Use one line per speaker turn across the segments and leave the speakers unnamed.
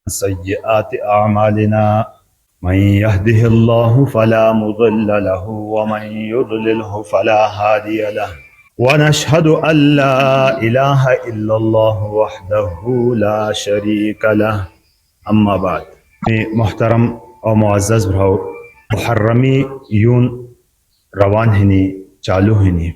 سيئات أعمالنا من يهده الله فلا مضل له ومن يضلله فلا هادي له ونشهد أن لا إله إلا الله وحده لا شريك له اما بعد محترم اور معزز بھاؤ محرمی یون روان ہنی چالو ہنی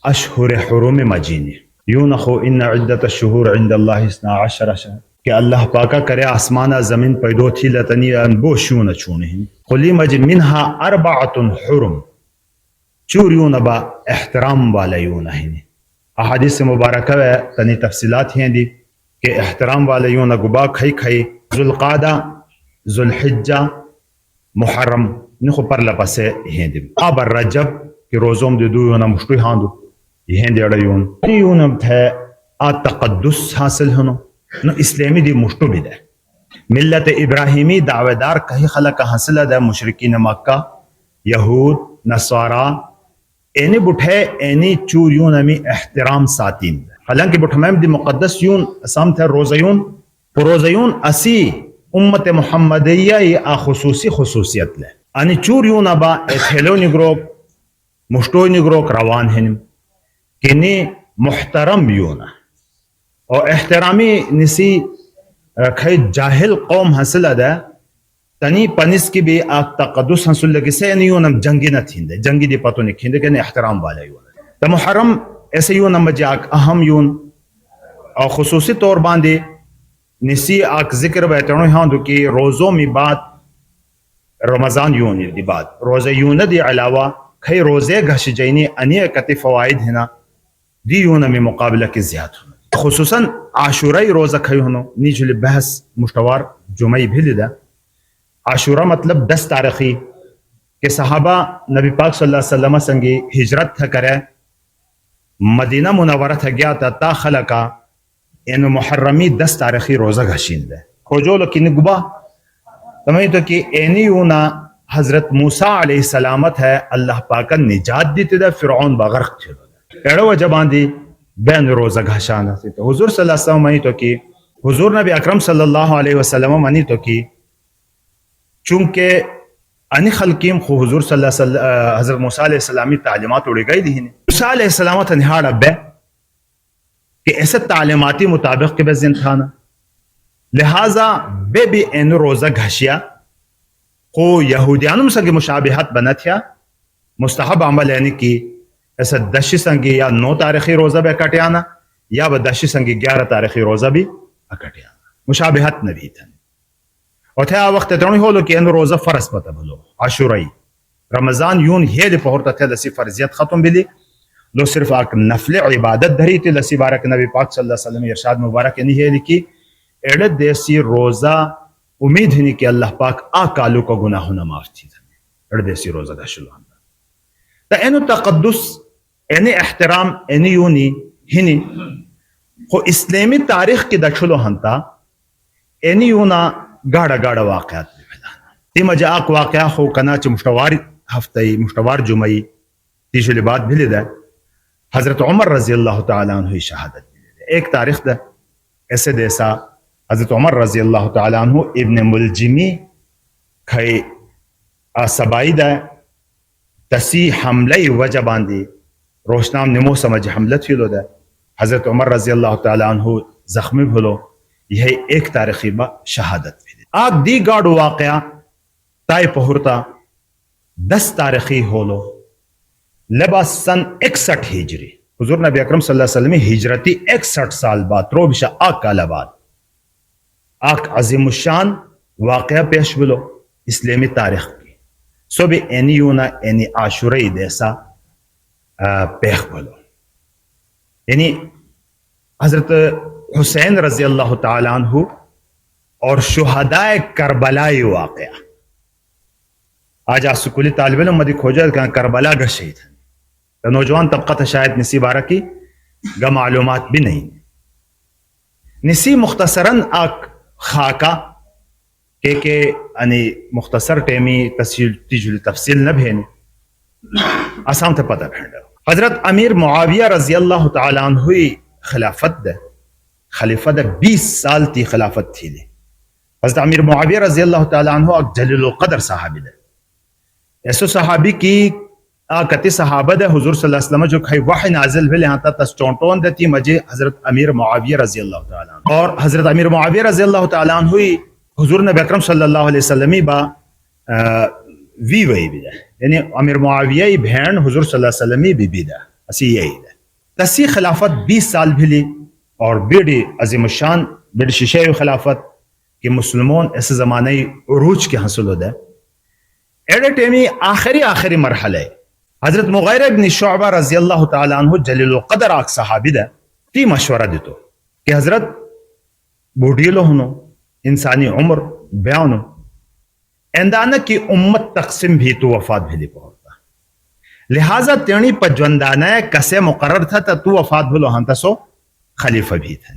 اشہر حرم مجینی یون اخو ان عدت الشہور عند اللہ 12 شهر کہ اللہ پاکا کرے آسمانہ زمین پیدو تھی لتنی انبو شون چونہن قلی مج منها 4 حرم چوریون با احترام والا یون ہنی احادیث مبارکہ تنی تفصیلات ہیں دی کہ احترام والا یون گبا کھئی کھئی ذوالقعدہ ذوالحجہ محرم نخو پر لپسے ہیں دی اب رجب کہ روزوم دی دو یون مشتوی ہاندو یہ دی اڑا یون تھے آ تقدس حاصل ہنو نو اسلامی دی مشتو بھی دے ملت ابراہیمی دعویدار کہیں خلق حاصل دے مشرکین مکہ یہود نصارا اینی بٹھے اینی چور یون امی احترام ساتین دے حالانکہ بٹھمیم دی مقدس یون اسام تھے روزیون اسی امت محمدیہ یا خصوصی خصوصیت لے انی چور یون ابا ایتھیلو نگروک مشتو نگروک روان ہنم کنی محترم یونا اور احترامی نسی کھئی جاہل قوم حاصل ہے تنی پنس کی بھی آگ تقدس حاصل لگی سے یونم جنگی نہ تھیندے جنگی دی پتو نہیں کھیندے کہ احترام والا یون تا محرم ایسے یونم بجی آگ اہم یون اور خصوصی طور باندے نسی آگ ذکر بیترنو ہاں دو کی روزوں میں بات رمضان یون دی بات روزہ یون دی علاوہ کھئی روزے گھش جائنی انی اکتی فوائد ہنا دی یون میں مقابلہ کی زیادہ ہونا خصوصاً عاشورائی روزہ کھئی ہونو نیچلی بحث مشتوار جمعی بھی لیدہ عاشورہ مطلب 10 تاریخی کہ صحابہ نبی پاک صلی اللہ علیہ وسلم سنگی ہجرت تھا کرے مدینہ منورہ تھا گیا تا خلقا اینو محرمی 10 تاریخی روزہ گھشین دے کھوجو لکی نگبا تمہیں تو کہ اینی یونا حضرت موسیٰ علیہ السلامت ہے اللہ پاکا نجات دیتے دے فرعون بغرق چھے دے ایڑو جبان دی بین روزہ گھشانا سی تو حضور صلی اللہ علیہ وسلم منی تو کی حضور نبی اکرم صلی اللہ علیہ وسلم منی تو کی چونکہ انی خلقیم خو حضور صلی اللہ علیہ وسلم حضرت موسیٰ علیہ السلامی تعلیمات اڑی گئی دی موسیٰ علیہ السلام تنہاڑ ابے کہ ایسے تعلیماتی مطابق کے بے زندھانا لہذا بے بھی این روزہ گھشیا خو یہودیانم سنگی مشابہت بنتیا مستحب عمل یعنی کی ایسا 10 سنگی یا 9 تاریخی روزہ بھی اکٹیانا یا 10 سنگی 11 تاریخی روزہ بھی اکٹیانا مشابہت نبی تھا اور تھے وقت ترونی ہو لو کہ انو روزہ فرض پتا بھلو عاشورائی رمضان یون یہ دی پہورتا تھے لسی فرضیت ختم بھی لی لو صرف آک نفل عبادت دھری تھی لسی بارک نبی پاک صلی اللہ علیہ وسلم ارشاد مبارک نہیں ہے لکی ایڑت دیسی روزہ امید ہی نہیں کہ اللہ پاک آکالو کو گناہ نہ معاف تھی ایڑت دیسی روزہ دا شلوان تا اینو تقدس اینی احترام اینی یونی ہنی خو اسلامی تاریخ کی دچھلو ہنتا اینی یونا گاڑا واقعات بھی پھیلانا تی مجاق واقعہ خو کنا چی مشتوار ہفتے مشتوار جمعی تیشلی بات بھی لیدہ حضرت عمر رضی اللہ تعالیٰ عنہ شہادت بھی لیدہ ایک تاریخ دا ایسے دیسا حضرت عمر رضی اللہ تعالیٰ عنہ ابن ملجمی کھئی سبائی دا تسی حملے وجہ باندی روشنام نمو سمجھ حملت ہی لو دے حضرت عمر رضی اللہ تعالیٰ عنہ زخمی بھلو یہ ایک تاریخی با شہادت بھی دے آگ دی گاڑو واقعہ تائی پہورتا 10 تاریخی ہولو لبا سن 61 ہجری حضور نبی اکرم صلی اللہ علیہ وسلم ہجرتی 61 سال بعد رو بشا آگ کالا بعد آگ عظیم الشان واقعہ پیش بلو اسلامی تاریخ کی سو بھی اینی یونا اینی عاشورائی دیسا پیخ بلو یعنی حضرت حسین رضی اللہ تعالیٰ عنہ اور شہدائے کربلائی واقعہ آج آج سکولی طالب علم مدی کھوجا کہ کربلا کا شہید ہے نوجوان طبقہ شاید نسی بارہ کی گا معلومات بھی نہیں نسی مختصراً آک خاکہ کہ مختصر ٹیمی تفصیل نہ بھینے آسام تھا پتہ بھینڈا حضرت امیر معاویہ رضی اللہ تعالیٰ عنہ خلافت دے خلیفہ دے 20 سال تی خلافت تھی لی حضرت امیر معاویہ رضی اللہ تعالیٰ عنہ ایک جلیل القدر صحابی دے. ایسو صحابی کی کتی صحابہ دے حضور صلی اللہ علیہ وسلم جو کھائی وحی نازل بھی لہاں تا تس چونٹون دیتی مجھے حضرت امیر معاویہ رضی اللہ تعالیٰ عنہ. اور حضرت امیر معاویہ رضی اللہ تعالیٰ عنہ ہوئی حضور نبی اکرم صلی اللہ علیہ وسلم با وی وی بھی دے، یعنی امیر معاویہ بہن حضور صلی اللہ علیہ وسلم بی دے اسی یہی دے. تسی خلافت 20 سال بھی لی اور بیڑی عظیم الشان بیڑی شیشے خلافت کہ مسلمون اس زمانے عروج کے حاصل ہو دے. ایڈے ٹیمی آخری مرحلے حضرت مغیرہ بن شعبہ رضی اللہ تعالیٰ عنہ جلیل القدر آک صحابی دے تی مشورہ دیتو کہ حضرت بوڑھیلو ہنو انسانی عمر بیانو اندانہ کی امت تقسیم بھی تو وفات بھی لی پہنتا، لہذا تینی پجوندانہ کسے مقرر تھا تو وفات بھلو ہنتا سو خلیفہ بھی تھا.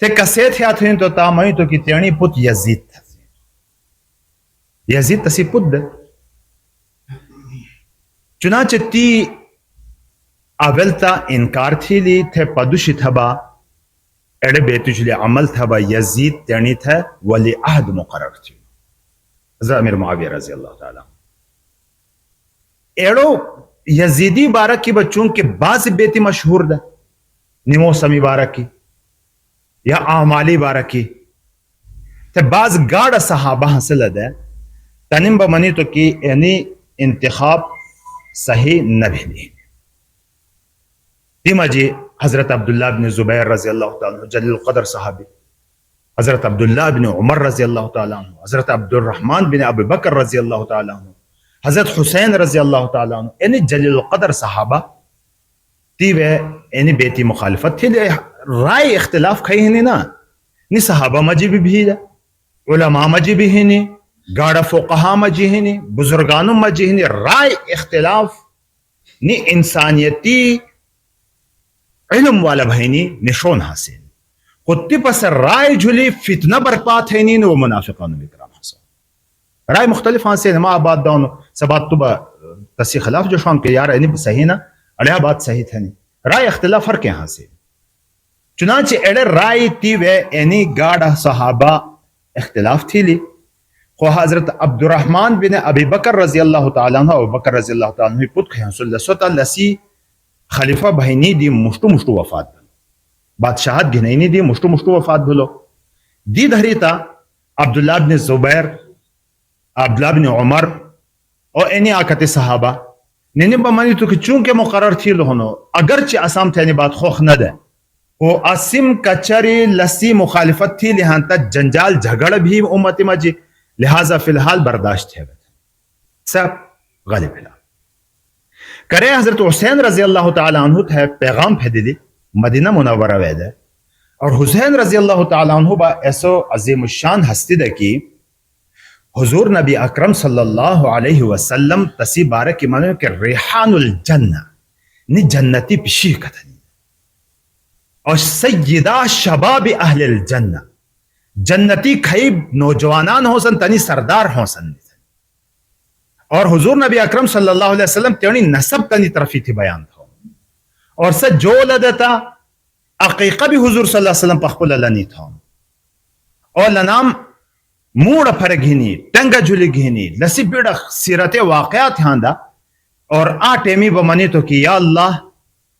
تے کسے تھیا تھیں تو تامئی تو کی تینی پت یزید تھا. یزید تسی پت دے چنانچہ تی اولتا انکار تھی لی تھے پدوشی تھبا ایڈے بیتجلی عمل تھبا یزید تینی تھا ولی عہد مقرر تھی حضرت امیر معاویہ رضی اللہ تعالیٰ. ایڈو یزیدی بارہ کی بچوں کے بعض بیتی مشہور دے، نیمو سمی بارہ کی یا اعمالی بارہ کی تے بعض گاڑ صحابہ حاصل دے تنم بمنی تو کی یعنی انتخاب صحیح نہ بھی. دیما جی حضرت عبداللہ بن زبیر رضی اللہ تعالیٰ عنہ جلیل القدر صحابی، حضرت عبداللہ بن عمر رضی اللہ تعالیٰ عنہ، حضرت عبد الرحمن بن ابی بکر رضی اللہ تعالیٰ عنہ، حضرت حسین رضی اللہ تعالیٰ عنہ، یعنی جلیل القدر صحابہ تی وے یعنی بیتی مخالفت تھی رائے اختلاف کھائی ہی نا نی صحابہ مجی بھی دا علماء مجی بھی ہی نی گاڑا فقہا مجی ہی نی بزرگانوں مجی ہی نی رائے اختلاف نی انسانیتی علم والا بھائنی نشون حاصل خودتی پس رائے جھلی فتنہ برپات ہے نی وہ منافقان بکرام حاصل رائے مختلف حاصل ما آباد دونوں سبات تو با تسی خلاف جو شان کہ یار اینی صحیح نا اڑیا بات صحیح تھا نہیں رائے اختلاف فرق یہاں سے. چنانچہ ایڈے رائے تی وے اینی گاڑا صحابہ اختلاف تھی لی خو حضرت عبد الرحمن بن ابی بکر رضی اللہ تعالیٰ عنہ ابو بکر رضی اللہ تعالیٰ عنہ پت خیان صلی اللہ سوتا لسی خلیفہ بہنی دی مشتو وفات بادشاہت گھنینی دی مشتو وفات بھلو دی دھریتا عبداللہ بن زبیر عبداللہ بن عمر اور اینی آکت صحابہ نینی بمانی تو کہ چونکہ مقرر تھی لہنو اگرچہ اسام تھینی بات خوخ نہ دے وہ اسم کچری لسی مخالفت تھی لہانتا جنجال جھگڑ بھی امت مجی لہذا فی الحال برداشت ہے سب غالب ہے کرے. حضرت حسین رضی اللہ تعالیٰ عنہ تھے پیغام پھیدی دی مدینہ منورہ وید ہے اور حسین رضی اللہ تعالیٰ عنہ با ایسو عظیم الشان ہستی دے کی حضور نبی اکرم صلی اللہ علیہ وسلم تسی بارہ کی معنی کہ ریحان الجنہ نی جنتی پشی کتنی اور سیدہ شباب اہل الجنہ جنتی خیب نوجوانان ہو سن تنی سردار ہو سن. اور حضور نبی اکرم صلی اللہ علیہ وسلم تیونی نسب تنی طرفی تھی بیان تھا اور سے جو لدتا عقیقہ بھی حضور صلی اللہ علیہ وسلم پخپل لنی تھا اور لنام موڑ پھر گھینی ٹنگا جھلی گھینی لسی بیڑا سیرت واقعات ہاندا اور آ ٹیمی بمانی تو کی یا اللہ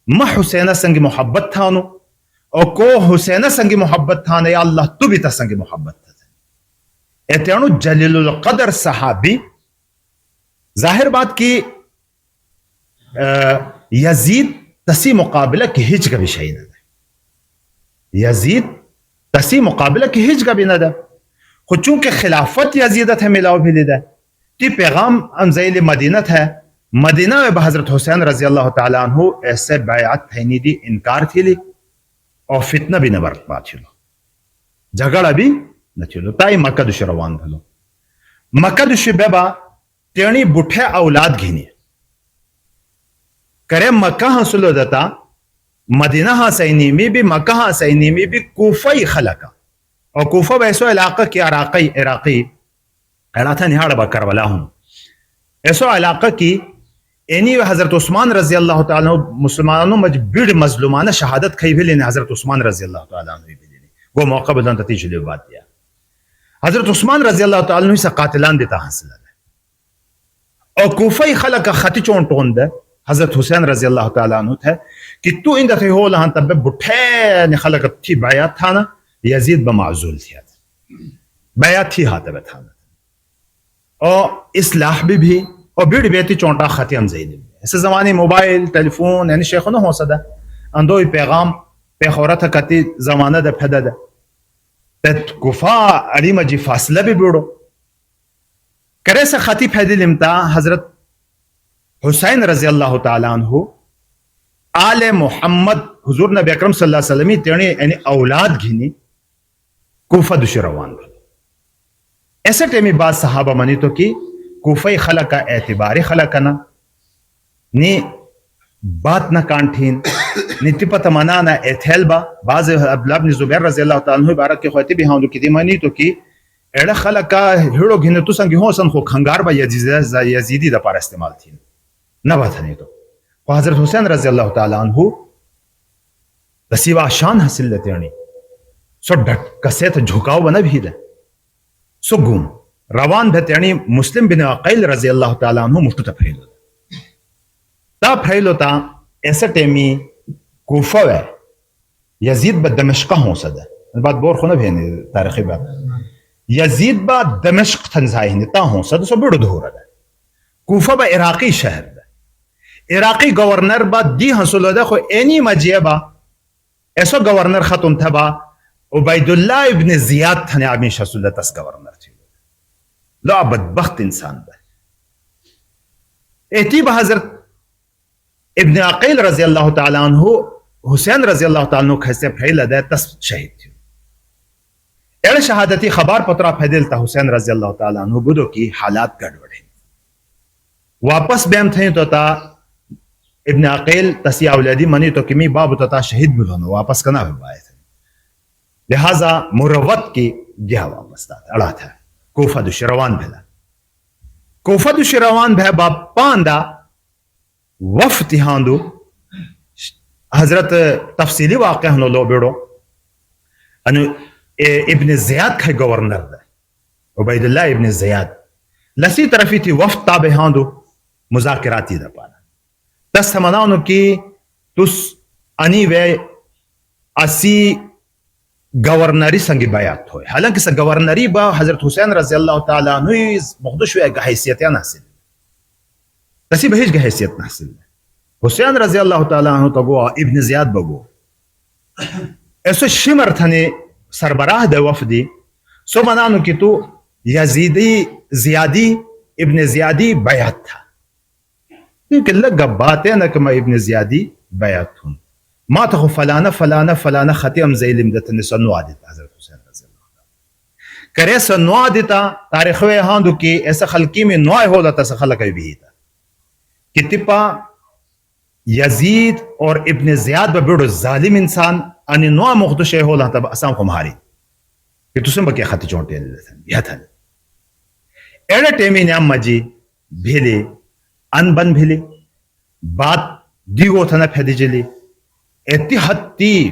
ما حسینہ سنگ محبت تھانو اور کو حسینہ سنگ محبت تھانا یا اللہ تو بھی تا سنگ محبت تھا. ایتیانو جلیل القدر صحابی ظاہر بات کی یزید تسی مقابلہ کی ہج کا بھی شہید نہ دے یزید تسی مقابلہ کی ہج کا بھی نہ دے خود چونکہ خلافت یزیدت ہے ملاو بھی لیدہ تی پیغام انزیل مدینت ہے مدینہ میں بحضرت حسین رضی اللہ تعالیٰ عنہ ایسے بیعت تھینی دی انکار تھی لی اور فتنہ بھی نہ برپا چھلو جھگڑا بھی نہ چھلو تائی مکہ دش روان بھلو مکہ دش بیبا تیرنی بٹھے اولاد گھینی کرے مکہ حاصلو دتا مدینہ حسینی میں بھی مکہ حسینی میں بھی کوفہ خلقہ اور کوفہ ایسو علاقہ کی عراقی علاقہ نہاڑ با کربلا ہوں ایسو علاقہ کی اینی حضرت عثمان رضی اللہ تعالیٰ مسلمانوں مجھ بیڑ مظلومانہ شہادت کھئی بھی لینے حضرت عثمان رضی اللہ تعالیٰ عنہ بھی لینے وہ موقع بدن تتیج لئے بات دیا حضرت عثمان رضی اللہ تعالیٰ عنہ سے قاتلان دیتا حاصل ہے اور کوفی خلق کا خطی چونٹون دے حضرت حسین رضی اللہ تعالیٰ عنہ تھے کہ تو اندہ تھے ہو لہاں تب بٹھے نے خلق تھی بیعت تھا نا یزید بمعزول تھی بیعت تھی ہاتھ تھا نا اور اصلاح بھی اور بیڑ بیتی چونٹا خطی ہم زیدی ایسے زمانے موبائل ٹیلی فون یعنی شیخ نہ ہو سدا اندوی پیغام پیغورت کتی زمانہ دا پھدا دا تت گفا علی مجی فاصلہ بھی بیڑو کرے سے خطی پھیدی لمتا حضرت حسین رضی اللہ تعالیٰ عنہ آل محمد حضور نبی اکرم صلی اللہ علیہ وسلم تیرنی یعنی اولاد گھینی کوفہ دش روان بھی ایسے ٹیمی بعض صحابہ منی تو کی کوفہ خلق کا اعتباری خلق نا نی بات نہ کانٹھین نی تپت منانا ایتھیل با بعض عبداللہ بن زبیر رضی اللہ تعالیٰ عنہ بارک کے خواتی بھی ہاں دو کی دی منی تو کی ایڑا خلق کا ہیڑو گھنے تو سنگی ہوں سن خو کھنگار با یزیدی دا پار استعمال تھی نہ بات نہیں تو حضرت حسین رضی اللہ تعالیٰ عنہ رسیوہ شان حاصل لیتے ہیں سو ڈٹ کسے تو جھکاؤ بنا بھی دے سو گوم روان بھتے ہیں مسلم بن عقیل رضی اللہ تعالیٰ عنہ مشتو تا پھیلو تا پھیلو تا ایسا ٹیمی کوفہ ہے یزید با دمشقہ ہوں سدا بات بور خونا بھی ہے تاریخی بات یزید با دمشق تنزائی ہیں تا ہوں سدا سو بڑو دھو رہا ہے کوفہ با عراقی شہر ہے عراقی گورنر با دی حصولو دا خو اینی مجیے با ایسو گورنر ختم تھا با عبید اللہ ابن زیاد تھنے آمین شسولہ تس گورنر تھی لو بدبخت انسان با ایتی با حضرت ابن عقیل رضی اللہ تعالیٰ عنہ حسین رضی اللہ تعالیٰ عنہ کھیسے پھیل دے تس شہید تھی ایڑ شہادتی خبر پترہ پھیدل تا حسین رضی اللہ تعالیٰ عنہ بدو کی حالات گڑبڑے واپس بیم تھیں تو تا ابن عقیل تسی اولادی منی تو کمی باب تو تا شہید بلونو واپس کنا بھی بائے تھے لہذا مروت کی گیا واپس تا اڑا تھا کوفہ دو شروان بھلا کوفہ دو شروان بھے باب پاندہ وفد ہاندو حضرت تفصیلی واقع ہنو لو بیڑو انو ابن زیاد کھائی گورنر دا عبید اللہ ابن زیاد لسی طرفی تھی وفد تابع ہاندو مذاکراتی دا پانا دست مناؤنو کی تس انی وے اسی گورنری سنگی بیعت ہوئے حالانکہ سا گورنری با حضرت حسین رضی اللہ تعالیٰ عنہ مقدش ہوئے گا حیثیتیاں حاصل تسی بہیج گا حیثیت حاصل حسین رضی اللہ تعالیٰ عنہ تو گو ابن زیاد بگو ایسو شمر تھنے سربراہ دے وفدی سو منانو کی تو یزیدی زیادی ابن زیادی بیعت تھا کیونکہ لگا باتیں نا کہ میں ابن زیادی بیعت ہوں ما تخو فلانا فلانا فلانا ختم زیلم دتنی سنو آدیتا حضرت حسین رضی اللہ تعالیٰ کرے سنو آدیتا تاریخوے ہاندو کی ایسا خلقی میں نوائے ہو لتا سا خلقی بھی تا کہ تپا یزید اور ابن زیاد بڑو ظالم انسان انی نوع مخدوشے ہو لتا اسام کو مہاری کہ تسن بکی خطی چونٹے لیتا یہ تھا ایڑے ٹیمی نیام مجی بھیلی ان بن بھیلی بات دیگو تھا نا پھیدی جلی اتحادی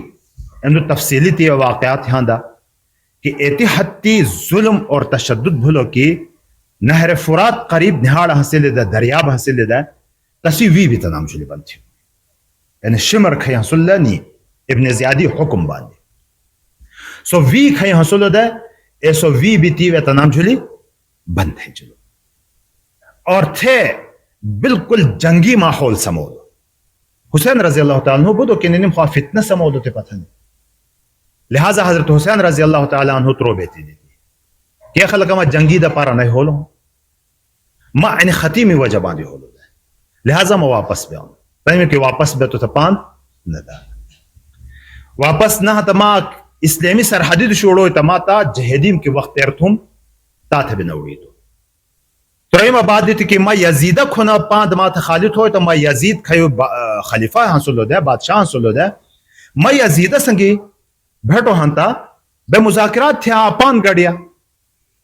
اندو تفصیلی تی واقعات یہاں دا کہ اتحادی ظلم اور تشدد بھولو کی نہر فرات قریب نہاڑ حاصل دا دریاب حاصل دا تسی وی بھی تنام جلی بنتی یعنی شمر کھئی حاصل دا نی ابن زیادی حکم باندی سو وی کھئی حاصل دا ایسو وی بھی تی وی تنام جلی بند ہے جلو اور تھے بالکل جنگی ماحول سمودو حسین رضی اللہ تعالیٰ عنہ بدو کہ نیم خواہ فتنہ سمودو تے پتہ نہیں لہذا حضرت حسین رضی اللہ تعالیٰ عنہ ترو بیتی دیتی کہ خلقہ ما جنگی دا پارا نہیں ہولو ما یعنی ختیمی وجہ باندی ہولو دا لہذا ما واپس بے آن تاہمیں کہ واپس بے تو تپاند ندا واپس نہ تا ما اسلامی سرحدی دو شوڑو تا ما تا جہدیم کے وقت ارتھم تا تھا بنوڑی تو ترہیم آباد دیتی کہ ما یزیدہ کھونا پاند ما تا خالد ہوئی تو ما یزید کھائیو خلیفہ حاصل ہو دے بادشاہ حاصل ہو دے ما یزیدہ سنگی بھٹو ہنتا بے مذاکرات تھیا پاند گڑیا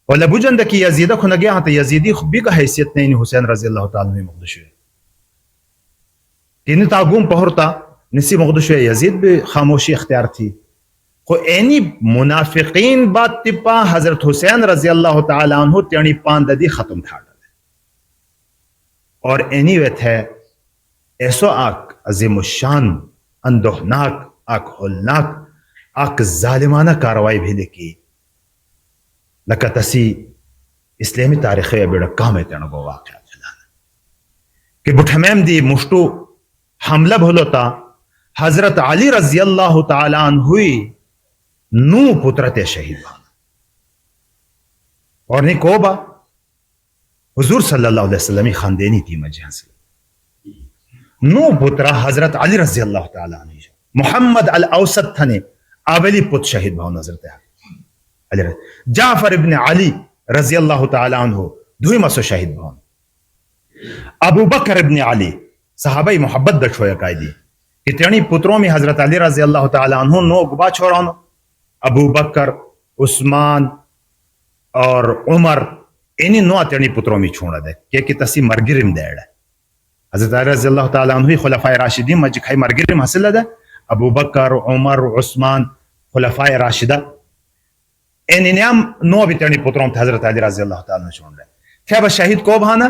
اور لبو جندہ کی یزیدہ کھونا گیا ہنتا یزیدی بھی کا حیثیت نہیں حسین رضی اللہ تعالیٰ عنہ مقدش ہوئے تینی تاغوم پہرتا نسی مقدش ہوئے یزید بھی خاموشی اختیار تھی خو اینی منافقین بات تپا حضرت حسین رضی اللہ تعالی عنہ تیانی پانددی ختم تھا اور اینی ویت ہے ایسو آک عظیم الشان اندوہناک آک ہولناک آک ظالمانہ کاروائی بھی لکی لکا تسی اسلامی تاریخی بیڑا کام تینگو واقعات کہ بٹھمیم دی مشتو حملہ بھولوتا حضرت علی رضی اللہ تعالی عنہ ہوئی نو پترت شہید بھانا اور نہیں کوبا حضور صلی اللہ علیہ وسلم خاندینی تھی مجھے حاصل نو پترہ حضرت علی رضی اللہ تعالی عنہ محمد الاوسط تھنے اولی پت شہید بھاؤ حضرت علی جعفر ابن علی رضی اللہ تعالی عنہ دوئی مسو شہید بھاؤ ابو بکر ابن علی صحابہ محبت دچھویا قائدی کہ تیانی پتروں میں حضرت علی رضی اللہ تعالی عنہ نو گبا چھوڑانو ابو بکر عثمان اور عمر اینی نو تیانی پتروں میں چھوڑا دے کہ تسی مرگرم دیڑ ہے حضرت علی رضی اللہ تعالی عنہ خلفاء راشدین مجھے کھائی مرگرم حاصل دے ابو بکر عمر عثمان خلفاء راشدہ اینی نیام نو بھی تیانی پتروں میں حضرت علی رضی اللہ تعالی عنہ چھوڑ دے تھے بس شہید کو بھانا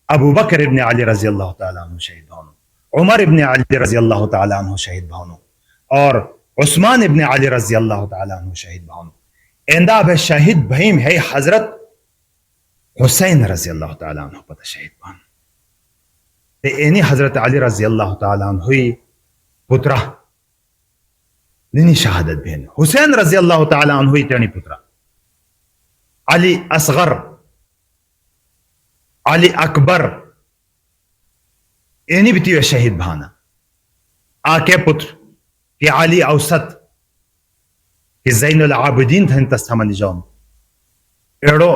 ابو بکر ابن علی رضی اللہ تعالی عنہ شہید بھانو عمر ابن علی رضی اللہ تعالی عنہ شہید بھانو اور عثمان ابن علی رضی اللہ تعالی عنہ شہید بھانو ایندہ بے شہید بھیم ہے حضرت حسین رضی اللہ تعالی عنہ پتہ شہید بھانو تے اینی حضرت علی رضی اللہ تعالی عنہ ہوئی پترہ نینی شہادت بھین حسین رضی اللہ تعالی عنہ ہوئی تینی پترہ علی اصغر علی اکبر اینی بھی تیوے شہید بھانا آکے پتر کہ علی اوسط کہ زین العابدین تھا انتس تھمانی جاؤں ایڑو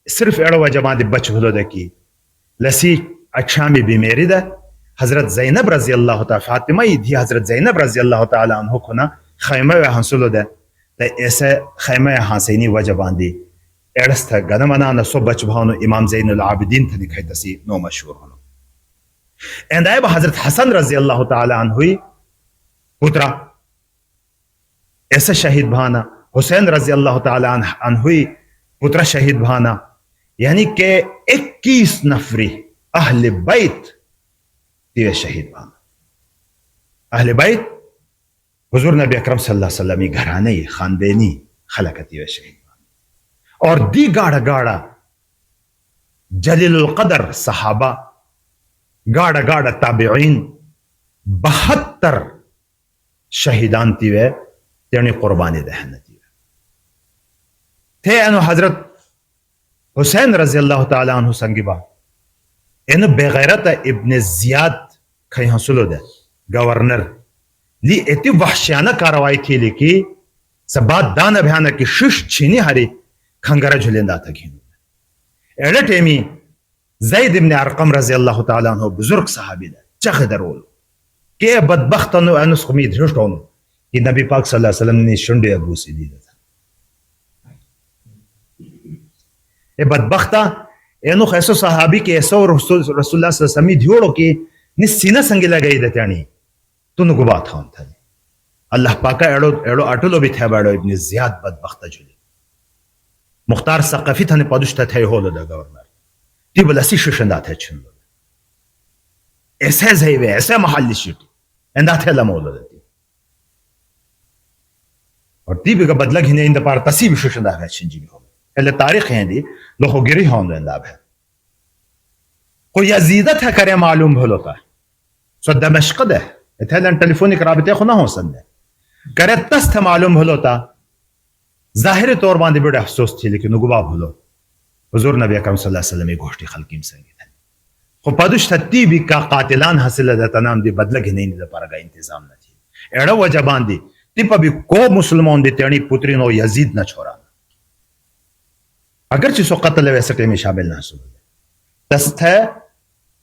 صرف ایڑو وجبان دی بچ بھلو دے کی لسی اچھامی بیمیری دے حضرت زینب رضی اللہ تعالی فاطمہ ہی تھی حضرت زینب رضی اللہ تعالی عنہ کھنا خیمہ وے حنسلو دے تے ایسے خیمہ حانسینی وجبان دی ایڑس تھا گنمانا نسو بچ بھانو امام زین العابدین تھا نکھائی تسی نو مشہور ہونو ایندائے با حضرت حسن رضی اللہ تعالی عنہ ہوئی پترہ ایسے شہید بھانا حسین رضی اللہ تعالی عنہ ہوئی پترہ شہید بھانا یعنی کہ 21 نفری اہل بیت تیوے شہید بھانا اہل بیت حضور نبی اکرم صلی اللہ علیہ وسلم گھرانے خاندینی خلق تیوے شہید اور دی گاڑا گاڑا جلیل القدر صحابہ گاڑا گاڑا تابعین 72 شہیدان تیوے تیرنی قربانی دہن تیوے تھے انو حضرت حسین رضی اللہ تعالی عنہ سنگی با انو بغیرت ابن زیاد کھائی حصلو دے گورنر لی ایتی وحشیانہ کاروائی تھی لیکی سبات دانا بھیانا کی شش چھینی ہری کھنگرہ جھلندہ تھا گھینو ایڑے ٹیمی زید ابن ارقم رضی اللہ تعالیٰ عنہ بزرگ صحابی دے چخ درول کہ بدبختنو انس خمید رشتونو کہ نبی پاک صلی اللہ علیہ وسلم نے شنڈے ابو سی دی تھا اے بدبختہ اینو خیسو صحابی کے ایسو رسول اللہ صلی اللہ علیہ وسلم دیوڑو کی نس سینہ سنگی لگئی دیتے یعنی تو نگو بات ہون تھا اللہ پاکا ایڑو اٹلو بھی تھے بیڑو ابن زیاد بدبختہ جلی مختار ثقافی تھا نے پادشتہ تھے ہولو دا گورنر تی بلسی ششندہ تھے چھندو ایسے زیوے ایسے محلی شیٹی اندہ تھے لمولو دا تی اور تی بھی کا بدلگ ہی نے اندہ پار تسی بھی ششندہ ہے چھنجی بھی ہو پہلے تاریخ ہیں دی لوگو گری ہوں دو اندہ ہے کوئی یزیدت ہے کرے معلوم بھولوتا ہے سو دمشق دے اتھے لن ٹیلیفونک رابطے خو نہ ہو سندے کرے تست معلوم بھولوتا ظاہر طور باندے بڑے افسوس تھی لیکن نگوبا بھولو حضور نبی اکرم صلی اللہ علیہ وسلم گوشتی خلقیم سنگی تھے خو پدوش تتی بھی کا قاتلان حاصل دیتا نام دی بدلگ ہی نہیں دی پارگا انتظام نہ تھی ایڑا وجہ باندی تی پا بھی کو مسلمان دی تیڑی پتری نو یزید نہ چھوڑانا اگرچہ سو قتل ویسے ٹیمی شامل نہ سنو تست ہے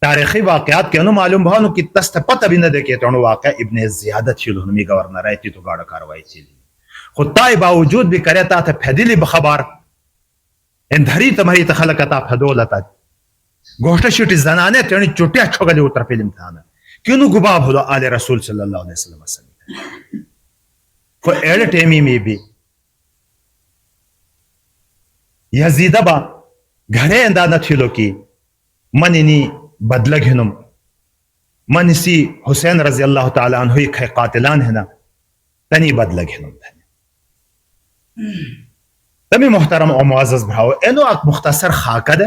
تاریخی واقعات کے انو معلوم بھانو کی تست پتہ بھی نہ دے کے تو واقع ابن زیادت چھلو ہنمی گورنر رہتی تو گاڑا کاروائی چلی خطائی باوجود بھی کرتا تھا پھیدلی بخبار اندھری تمہری تخلقتا پھدولتا گوشت شیٹی زنانے تیرنی چوٹیا چھوگلی اتر فلم تھانا کیونو گباب ہو آل رسول صلی اللہ علیہ وسلم for ایڑ ٹیمی میں بھی یزیدہ با گھرے اندازہ تھیلو کی منینی بدلہ گھنم منسی حسین رضی اللہ تعالیٰ عنہ کھے قاتلان ہے نا تنی بدلہ گھنم تمی محترم و معزز بھراؤ اینو ایک مختصر خاکہ دے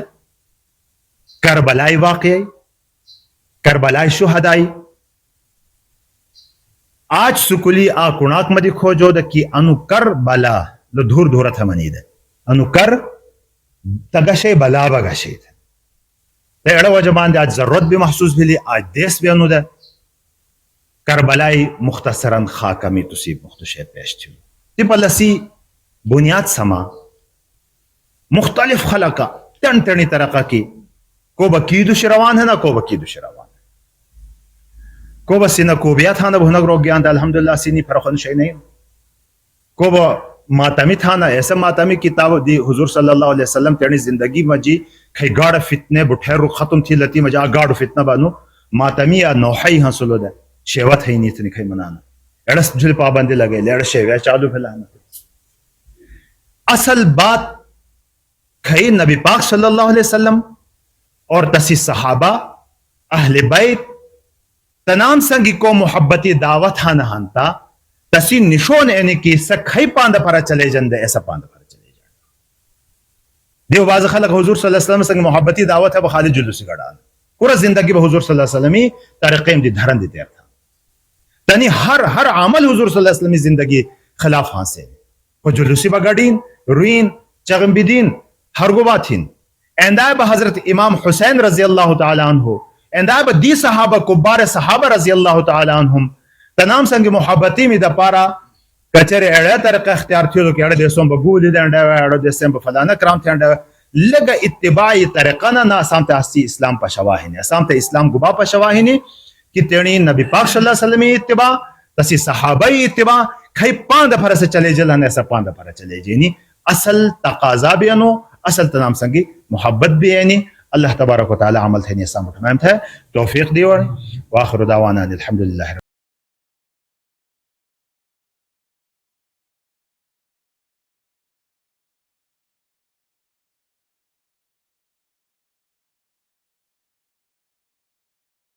کربلائی واقعی کربلائی شہدائی آج سکولی آکناک مدی کھوجو دے کی انو کربلا لو دھور دھورت ہے منی دے انو کر تگشے بلا بگشے دے تے اڑا وجبان دے آج ضرورت بھی محسوس بھی لی آج دیس بھی انو دے کربلائی مختصراً خاکہ میں تصیب مختشے پیش تھی تی پلسی بنیاد سما مختلف خلقہ تن تنی طرقہ کی کو با کیدو شروان ہے نا کو با کیدو شروان ہے کو با سینہ کو بیا تھا نا بھنگ روگ گیان دا الحمدللہ سینی فرخن شئی نہیں کو با ماتمی تھا نا ایسا ماتمی کتاب دی حضور صلی اللہ علیہ وسلم تیرنی زندگی مجی کھئی گاڑ فتنے بٹھیر رو ختم تھی لتی مجا گاڑ فتنہ بانو ماتمی یا نوحی حاصلو دے شیوت ہے نیتنی کھئی منانا ایڑس جل پابندی لگے لیڑ شیوہ چالو پھلانا اصل بات کھئی نبی پاک صلی اللہ علیہ وسلم اور تسی صحابہ اہل بیت تنام سنگی کو محبتی دعوت ہاں نہانتا تسی نشون اینی کی سکھئی پاند پرا چلے جندے ایسا پاند پرا چلے جندے دیو باز خلق حضور صلی اللہ علیہ وسلم سنگ محبتی دعوت ہے بخالی جلوسی گڑان پورا زندگی با حضور صلی اللہ علیہ وسلم ترقیم دی دھرن دی تیر تھا تنی ہر عمل حضور صلی اللہ علیہ وسلم زندگی خلاف ہاں سے کو جلوسی با گڑین روین چغم بدین ہر گو باتین اندائے با حضرت امام حسین رضی اللہ تعالیٰ عنہ اندائے با دی صحابہ کبار صحابہ رضی اللہ تعالیٰ عنہم تنام سنگ محبتی میں دا پارا کچھر اڑے طرق اختیار تھیلو کہ اڑے دیسوں با گولی دے انڈے اڑے دیسوں با فلانا کرام تھی انڈے لگا اتباعی طریقانا نا سامتا اسی اسلام پا شواہنی سامتا اسلام گبا پا شواہنی کہ تیرنی نبی پاک صلی اللہ علیہ وسلم اتباع تسی صحابی اتباع کھئی پاند پھر سے چلے جلن ایسا پاند پھر چلے جینی اصل تقاضا بھی انو اصل تنام سنگی محبت بھی اینی اللہ تبارک و تعالی عمل تھینی اسلام تمام تھے توفیق دیور وآخر دعوانا الحمدللہ